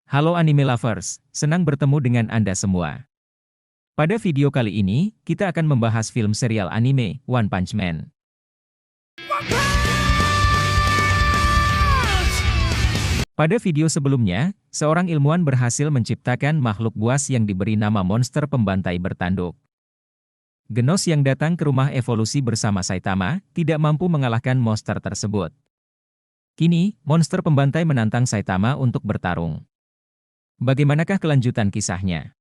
Halo anime lovers, senang bertemu dengan Anda semua. Pada video kali ini, kita akan membahas film serial anime, One Punch Man. Pada video sebelumnya, seorang ilmuwan berhasil menciptakan makhluk buas yang diberi nama monster pembantai bertanduk. Genos yang datang ke rumah evolusi bersama Saitama, tidak mampu mengalahkan monster tersebut. Kini, monster pembantai menantang Saitama untuk bertarung. Bagaimanakah kelanjutan kisahnya?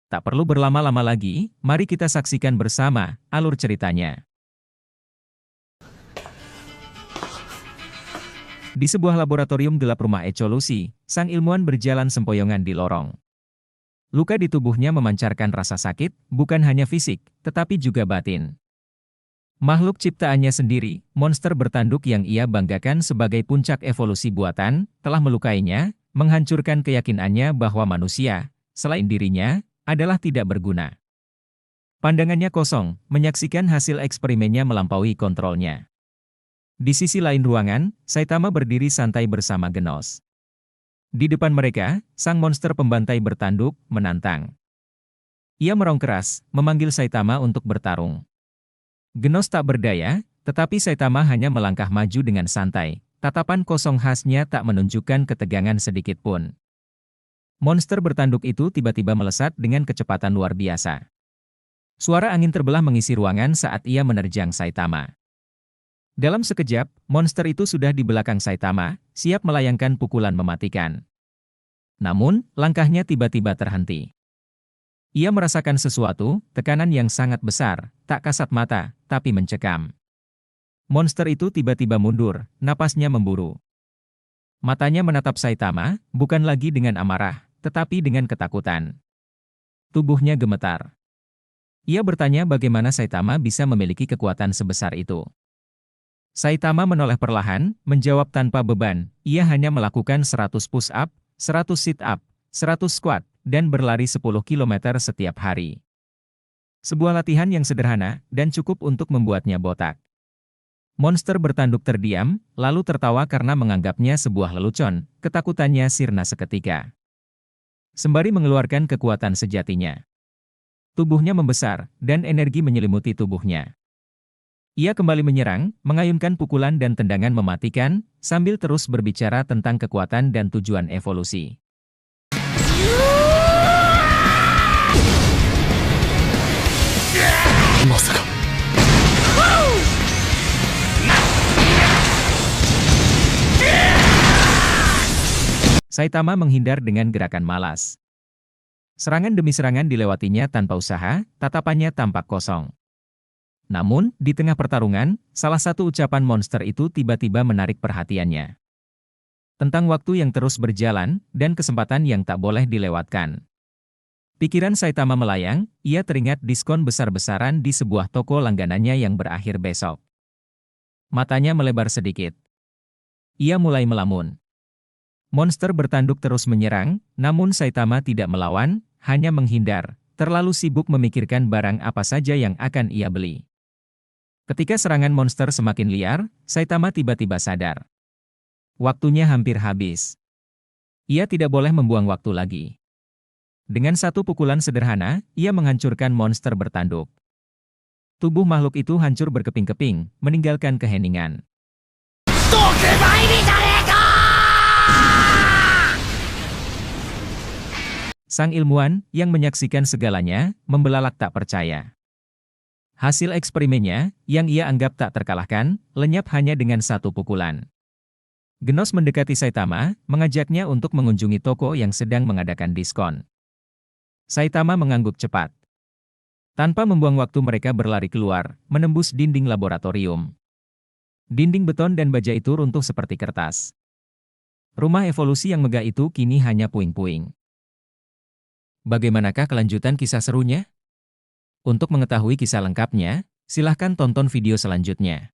Tak perlu berlama-lama lagi, mari kita saksikan bersama alur ceritanya. Di sebuah laboratorium gelap rumah evolusi, sang ilmuwan berjalan sempoyongan di lorong. Luka di tubuhnya memancarkan rasa sakit, bukan hanya fisik, tetapi juga batin. Makhluk ciptaannya sendiri, monster bertanduk yang ia banggakan sebagai puncak evolusi buatan, telah melukainya, menghancurkan keyakinannya bahwa manusia, selain dirinya, adalah tidak berguna. Pandangannya kosong, menyaksikan hasil eksperimennya melampaui kontrolnya. Di sisi lain ruangan, Saitama berdiri santai bersama Genos. Di depan mereka, sang monster pembantai bertanduk, menantang. Ia merong keras, memanggil Saitama untuk bertarung. Genos tak berdaya, tetapi Saitama hanya melangkah maju dengan santai. Tatapan kosong khasnya tak menunjukkan ketegangan sedikit pun. Monster bertanduk itu tiba-tiba melesat dengan kecepatan luar biasa. Suara angin terbelah mengisi ruangan saat ia menerjang Saitama. Dalam sekejap, monster itu sudah di belakang Saitama, siap melayangkan pukulan mematikan. Namun, langkahnya tiba-tiba terhenti. Ia merasakan sesuatu, tekanan yang sangat besar, tak kasat mata, tapi mencekam. Monster itu tiba-tiba mundur, napasnya memburu. Matanya menatap Saitama, bukan lagi dengan amarah, tetapi dengan ketakutan. Tubuhnya gemetar. Ia bertanya bagaimana Saitama bisa memiliki kekuatan sebesar itu. Saitama menoleh perlahan, menjawab tanpa beban, ia hanya melakukan 100 push-up, 100 sit-up, 100 squat, dan berlari 10 km setiap hari. Sebuah latihan yang sederhana, dan cukup untuk membuatnya botak. Monster bertanduk terdiam, lalu tertawa karena menganggapnya sebuah lelucon, ketakutannya sirna seketika. Sembari mengeluarkan kekuatan sejatinya. Tubuhnya membesar, dan energi menyelimuti tubuhnya. Ia kembali menyerang, mengayunkan pukulan dan tendangan mematikan, sambil terus berbicara tentang kekuatan dan tujuan evolusi. Saitama menghindar dengan gerakan malas. Serangan demi serangan dilewatinya tanpa usaha, tatapannya tampak kosong. Namun, di tengah pertarungan, salah satu ucapan monster itu tiba-tiba menarik perhatiannya. Tentang waktu yang terus berjalan, dan kesempatan yang tak boleh dilewatkan. Pikiran Saitama melayang, ia teringat diskon besar-besaran di sebuah toko langganannya yang berakhir besok. Matanya melebar sedikit. Ia mulai melamun. Monster bertanduk terus menyerang, namun Saitama tidak melawan, hanya menghindar, terlalu sibuk memikirkan barang apa saja yang akan ia beli. Ketika serangan monster semakin liar, Saitama tiba-tiba sadar. Waktunya hampir habis. Ia tidak boleh membuang waktu lagi. Dengan satu pukulan sederhana, ia menghancurkan monster bertanduk. Tubuh makhluk itu hancur berkeping-keping, meninggalkan keheningan. Sang ilmuwan, yang menyaksikan segalanya, membelalak tak percaya. Hasil eksperimennya, yang ia anggap tak terkalahkan, lenyap hanya dengan satu pukulan. Genos mendekati Saitama, mengajaknya untuk mengunjungi toko yang sedang mengadakan diskon. Saitama mengangguk cepat. Tanpa membuang waktu mereka berlari keluar, menembus dinding laboratorium. Dinding beton dan baja itu runtuh seperti kertas. Rumah evolusi yang megah itu kini hanya puing-puing. Bagaimanakah kelanjutan kisah serunya? Untuk mengetahui kisah lengkapnya, silahkan tonton video selanjutnya.